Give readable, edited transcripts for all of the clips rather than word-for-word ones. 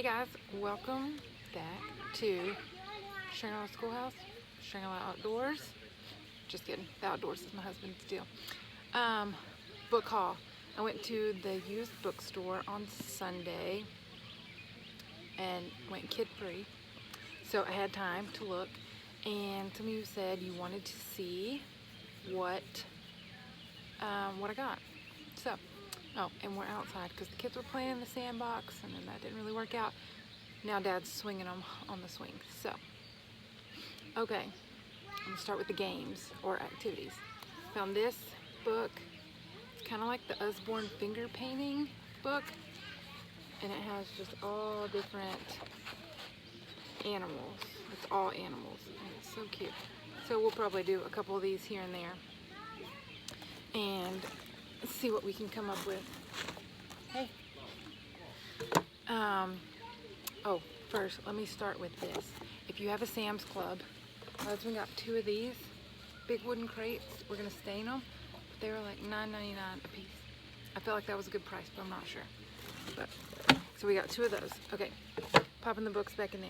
Hey guys, welcome back to Shangri-La Schoolhouse, Shangri-La Outdoors. Just kidding, the outdoors is my husband's deal. Book haul. I went to the used bookstore on Sunday and went kid-free, so I had time to look. And some of you said you wanted to see what I got. So, and we're outside because the kids were playing in the sandbox, and then that didn't really work out. Now Dad's swinging them on the swing. So, okay, I'm gonna start with the games or activities. Found this book. It's kind of like the Usborne finger painting book, and it has just all different animals. It's all animals, and it's so cute. So we'll probably do a couple of these here and there, and see what we can come up with. Hey. Oh, first, let me start with this. If you have a Sam's Club, my husband got 2 of these big wooden crates. We're gonna stain them, but they were like $9.99 a piece. I felt like that was a good price, but I'm not sure. But so we got 2 of those. Okay, popping the books back in there.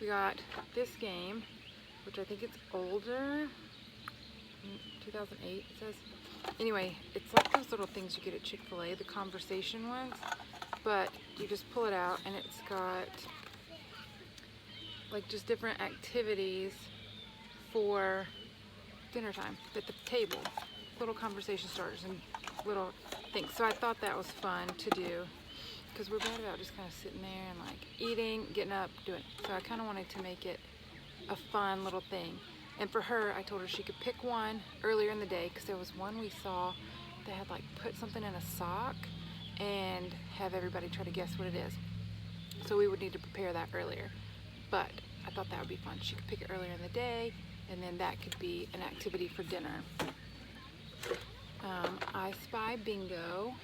We got this game, which I think it's older. 2008 it says. Anyway, it's like those little things you get at Chick-fil-A, the conversation ones, but you just pull it out and it's got like just different activities for dinner time at the table, little conversation starters and little things. So I thought that was fun to do because we're bad about just kind of sitting there and like eating, getting up, doing it. So I kind of wanted to make it a fun little thing. And for her, I told her she could pick one earlier in the day because there was one we saw that had like put something in a sock and have everybody try to guess what it is. So we would need to prepare that earlier. But I thought that would be fun. She could pick it earlier in the day, and then that could be an activity for dinner. I Spy Bingo.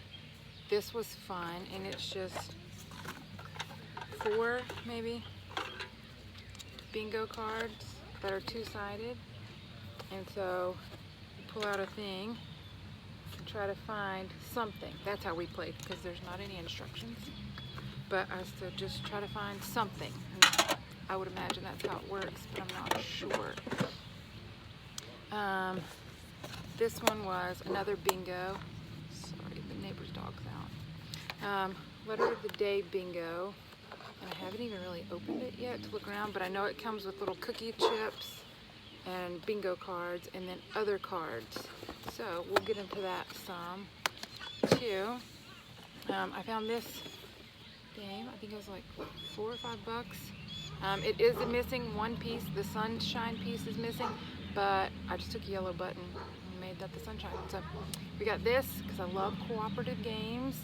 This was fun, and it's just 4 maybe bingo cards that are 2-sided, and so you pull out a thing and try to find something. That's how we played because there's not any instructions, but I was to just try to find something, and I would imagine that's how it works, but I'm not sure. This one was another bingo. Sorry, the neighbor's dog's out. Letter of the Day bingo. And I haven't even really opened it yet to look around, but I know it comes with little cookie chips and bingo cards and then other cards. So we'll get into that some too. I found this game. I think it was like $4 or $5. It is missing one piece. The sunshine piece is missing, but I just took a yellow button and made that the sunshine. So we got this because I love cooperative games.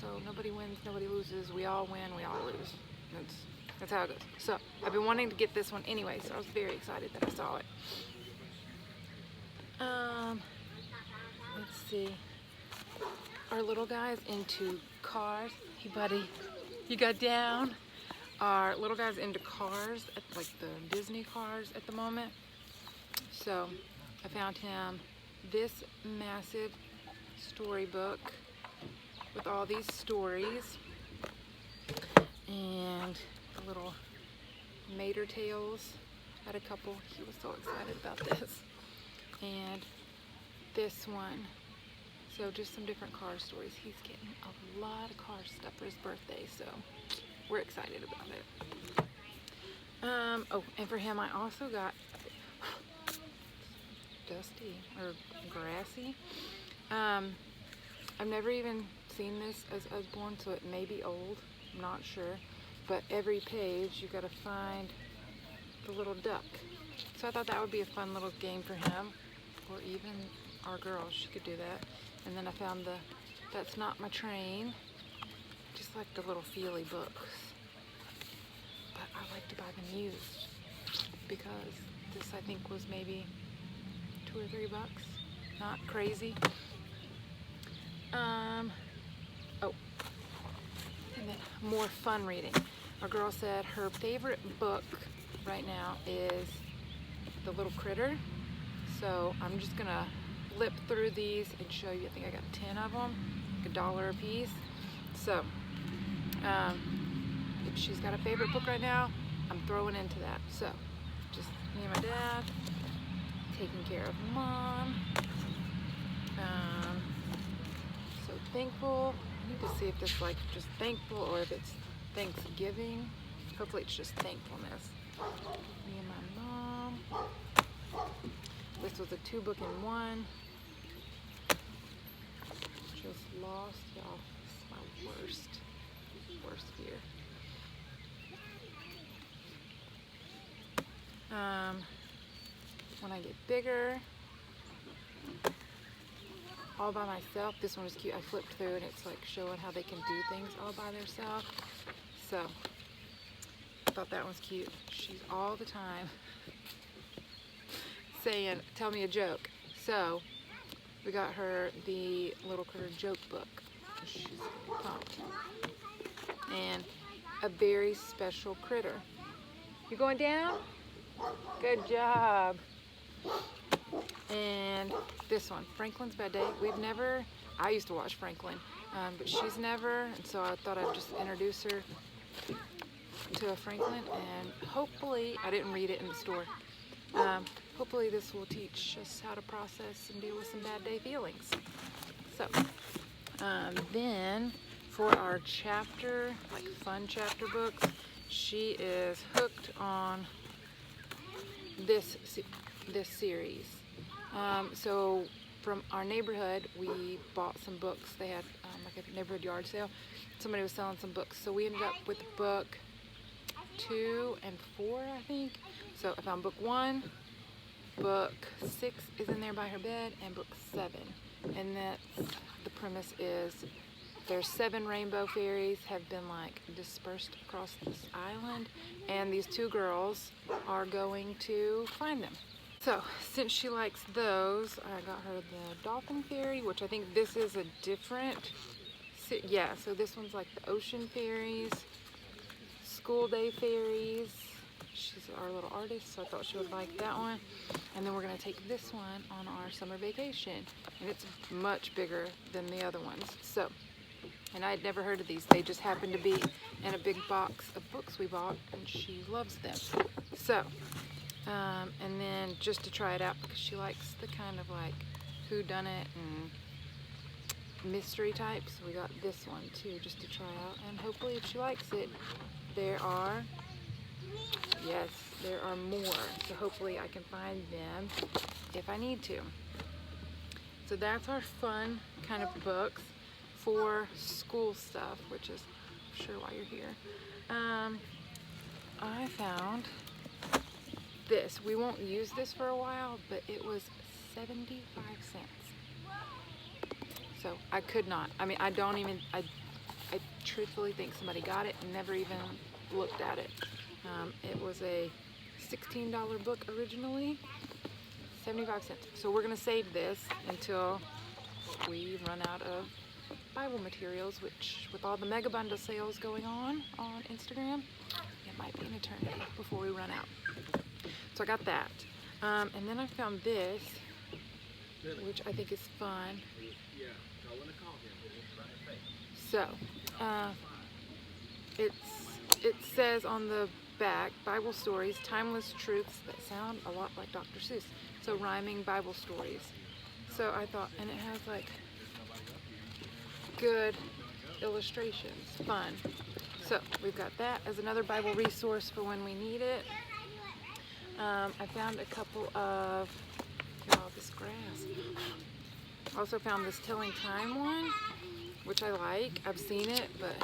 So nobody wins, nobody loses. We all win, we all lose. That's how it goes. So I've been wanting to get this one anyway, so I was very excited that I saw it. Let's see. Our little guy's into cars. Hey buddy, you got down. Our little guy's into cars, like the Disney cars at the moment. So I found him this massive storybook with all these stories and the little Mater Tales. Had a couple. He was so excited about this. And this one. So just some different car stories. He's getting a lot of car stuff for his birthday, so we're excited about it. Oh, and for him I also got dusty or grassy. I've never even seen this as Usborne, so it may be old, I'm not sure, but every page you gotta find the little duck. So I thought that would be a fun little game for him, or even our girl, she could do that. And then I found the That's Not My Train, just like the little feely books, but I like to buy them used because this I think was maybe $2 or $3, not crazy. Oh, and then more fun reading. Our girl said her favorite book right now is The Little Critter. So I'm just gonna flip through these and show you. I think I got 10 of them, like $1 a piece. So, if she's got a favorite book right now, I'm throwing into that. So, just me and my dad, taking care of Mom. So thankful. I need to see if it's like just thankful or if it's Thanksgiving. Hopefully it's just thankfulness. Me and my mom. This was a 2-book-in-1. Just lost, y'all. This is my worst fear. When I get bigger, all by myself. This one is cute. I flipped through and it's like showing how they can do things all by themselves. So I thought that one's cute. She's all the time saying, tell me a joke. So we got her the Little Critter joke book. She's pumped. And a very special critter. You going down? Good job. And this one, Franklin's Bad Day. I used to watch Franklin, but she's never, and so I thought I'd just introduce her to a Franklin, and hopefully, I didn't read it in the store, hopefully this will teach us how to process and deal with some bad day feelings. So, then for our chapter, like fun chapter books, she is hooked on this series. So from our neighborhood, we bought some books. They had like a neighborhood yard sale. Somebody was selling some books. So we ended up with book 2 and 4, I think. So I found book 1, book 6 is in there by her bed, and book 7. And that's, the premise is there's 7 rainbow fairies have been like dispersed across this island, and these 2 girls are going to find them. So, since she likes those, I got her the Dolphin Fairy, which I think this is a different, yeah, so this one's like the Ocean Fairies, School Day Fairies. She's our little artist, so I thought she would like that one. And then we're going to take this one on our summer vacation, and it's much bigger than the other ones. So, and I had never heard of these. They just happened to be in a big box of books we bought, and she loves them. So, and then just to try it out, because she likes the kind of like whodunit and mystery type, so we got this one too just to try out, and hopefully if she likes it, there are more, so hopefully I can find them if I need to. So that's our fun kind of books for school stuff, which is, I'm sure why you're here. I found this. We won't use this for a while, but it was 75 cents. So I could not. I mean, I truthfully think somebody got it and never even looked at it. It was a $16 book originally, 75 cents. So we're going to save this until we run out of Bible materials, which with all the mega bundle sales going on Instagram, it might be an eternity before we run out. So I got that. And then I found this, which I think is fun. So, it says on the back, Bible stories, timeless truths that sound a lot like Dr. Seuss. So rhyming Bible stories. So I thought, and it has like good illustrations, fun. So we've got that as another Bible resource for when we need it. I found a couple of, wow, this grass. Also found this Telling Time one, which I like. I've seen it, but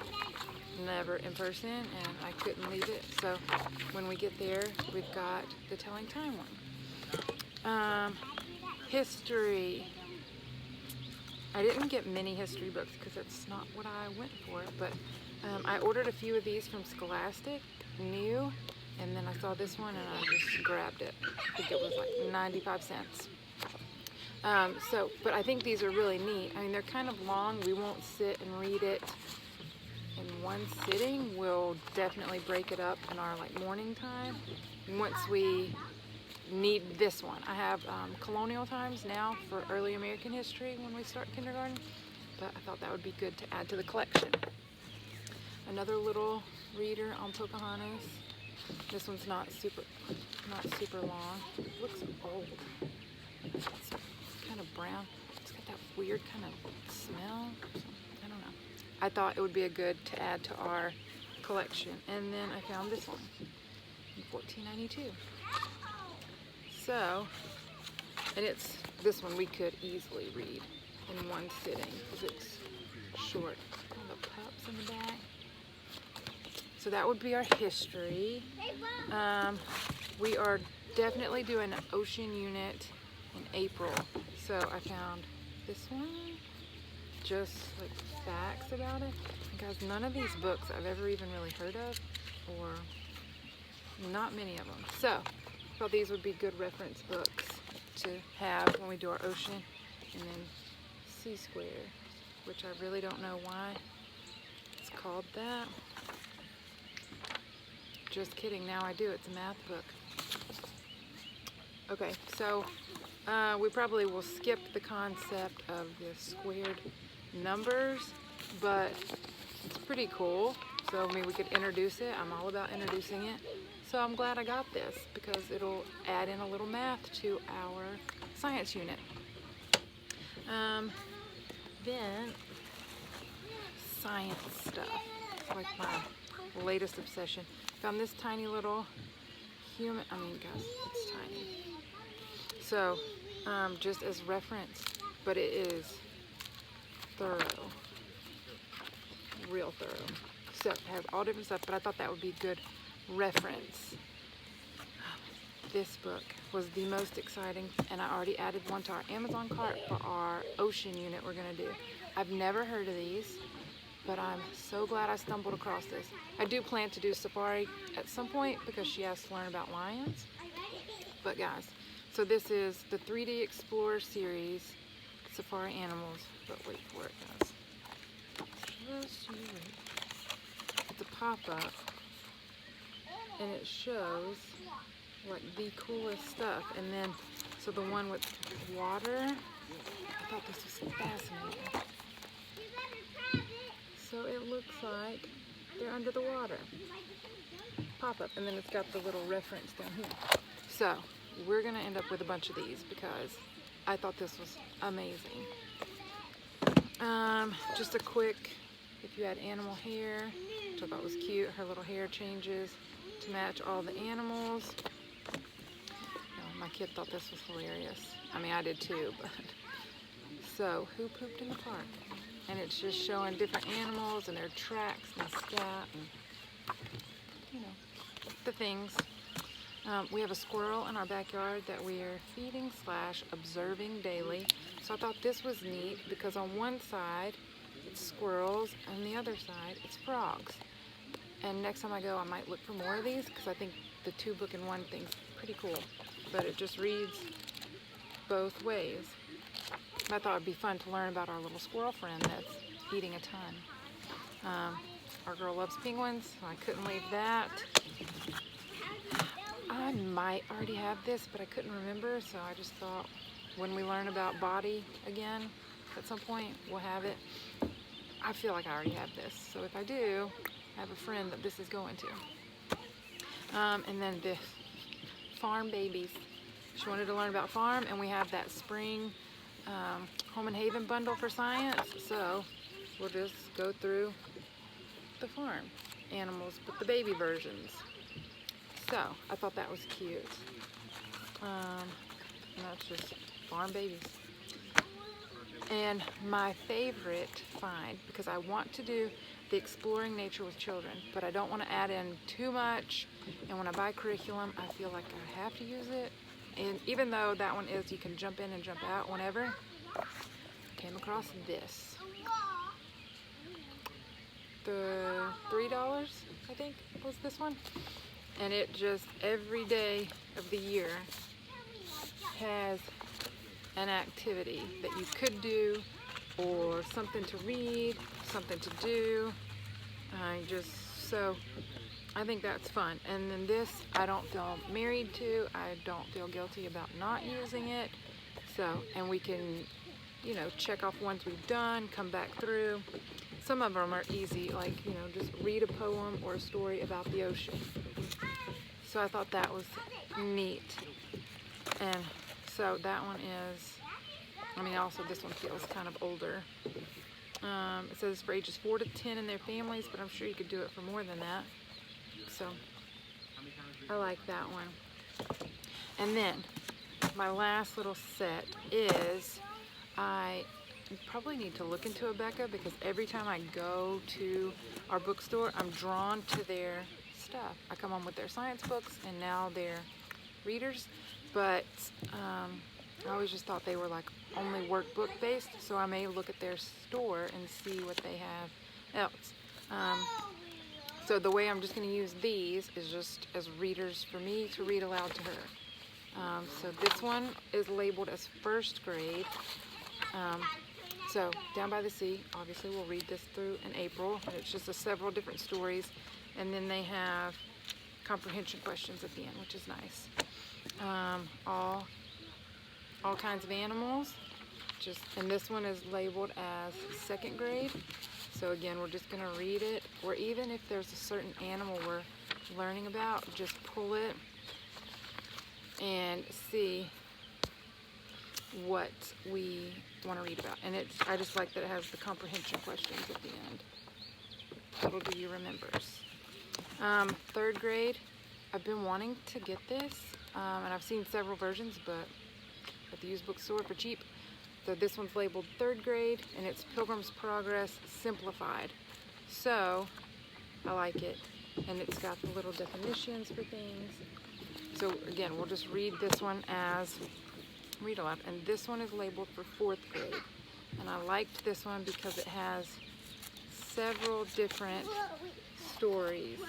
never in person, and I couldn't leave it. So when we get there, we've got the Telling Time one. History. I didn't get many history books because that's not what I went for, but I ordered a few of these from Scholastic, new, and then I saw this one and I just grabbed it. I think it was like 95 cents. But I think these are really neat. I mean, they're kind of long. We won't sit and read it in one sitting. We'll definitely break it up in our like morning time. Once we need this one. I have colonial times now for early American history when we start kindergarten, but I thought that would be good to add to the collection. another little reader on Pocahontas. This one's not super long. It looks old. It's kind of brown. It's got that weird kind of smell. I don't know. I thought it would be a good to add to our collection. And then I found this one in $14.92. So, and this one we could easily read in one sitting because it's short. All the pups in the back. So that would be our history. We are definitely doing an ocean unit in April. So I found this one, just like facts about it. And guys, none of these books I've ever even really heard of, or not many of them. So I thought these would be good reference books to have when we do our ocean. And then C Square, which I really don't know why it's called that. Just kidding, now I do. It's a math book. Okay, so we probably will skip the concept of the squared numbers, but it's pretty cool. So I mean, we could introduce it. I'm all about introducing it. So I'm glad I got this because it'll add in a little math to our science unit. Then science stuff, like my latest obsession. Found this tiny little human, guys, it's tiny. So, just as reference, but it is thorough, real thorough. So, it has all different stuff, but I thought that would be good reference. This book was the most exciting, and I already added one to our Amazon cart for our ocean unit we're gonna do. I've never heard of these, but I'm so glad I stumbled across this. I do plan to do safari at some point because she has to learn about lions. But guys, so this is the 3D Explorer series, Safari Animals. But wait for it, guys. Just you wait. It's a pop-up, and it shows like the coolest stuff. And then, so the one with water, I thought this was fascinating. So it looks like they're under the water. Pop up, and then it's got the little reference down here. So we're gonna end up with a bunch of these because I thought this was amazing. Just a quick, if you had animal hair, which I thought was cute, her little hair changes to match all the animals. Oh, my kid thought this was hilarious. I mean, I did too, but. So, who pooped in the park? And it's just showing different animals and their tracks and scat and, you know, the things. We have a squirrel in our backyard that we are feeding / observing daily. So I thought this was neat because on one side it's squirrels and the other side it's frogs. And next time I go I might look for more of these because I think the 2-book-in-1 thing's pretty cool. But it just reads both ways. I thought it'd be fun to learn about our little squirrel friend that's eating a ton. Our girl loves penguins, so I couldn't leave that. I might already have this, but I couldn't remember, so I just thought when we learn about body again at some point, we'll have it. I feel like I already have this, so if I do, I have a friend that this is going to. And then this, farm babies. She wanted to learn about farm, and we have that spring Home and Haven bundle for science, so we'll just go through the farm animals, but the baby versions. So I thought that was cute. And that's just farm babies. And my favorite find, because I want to do the exploring nature with children, but I don't want to add in too much, and when I buy curriculum I feel like I have to use it. And even though that one is, you can jump in and jump out whenever, came across this. The $3, I think, was this one. And it just, every day of the year has an activity that you could do, or something to read, something to do. So I think that's fun. And then this, I don't feel married to. I don't feel guilty about not using it. So, and we can, you know, check off ones we've done, come back through. some of them are easy, like, you know, just read a poem or a story about the ocean. So I thought that was neat. And so that one is, I mean, also this one feels kind of older. It says for ages 4 to 10 in their families, but I'm sure you could do it for more than that. So I like that one. And then my last little set is, I probably need to look into Abeka, because every time I go to our bookstore, I'm drawn to their stuff. I come home with their science books and now their readers, but I always just thought they were like only workbook based, so I may look at their store and see what they have else. So the way I'm just going to use these is just as readers for me to read aloud to her. So this one is labeled as first grade. So Down by the Sea, obviously we'll read this through in April, and it's just several different stories, and then they have comprehension questions at the end, which is nice. All kinds of animals, and this one is labeled as second grade. So again, we're just going to read it, or even if there's a certain animal we're learning about, just pull it and see what we want to read about. And I just like that it has the comprehension questions at the end. Little do you remembers. Third grade, I've been wanting to get this, and I've seen several versions, but at the used bookstore for cheap. So this one's labeled third grade, and it's Pilgrim's Progress Simplified. So I like it, and it's got the little definitions for things. So again, we'll just read this one as read aloud, and this one is labeled for fourth grade. And I liked this one because it has several different stories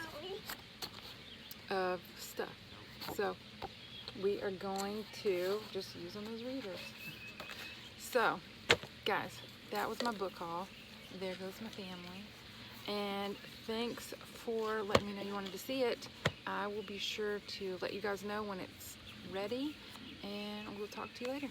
of stuff. So we are going to just use them as readers. So guys, that was my book haul. There goes my family. And thanks for letting me know you wanted to see it. I will be sure to let you guys know when it's ready, and we'll talk to you later.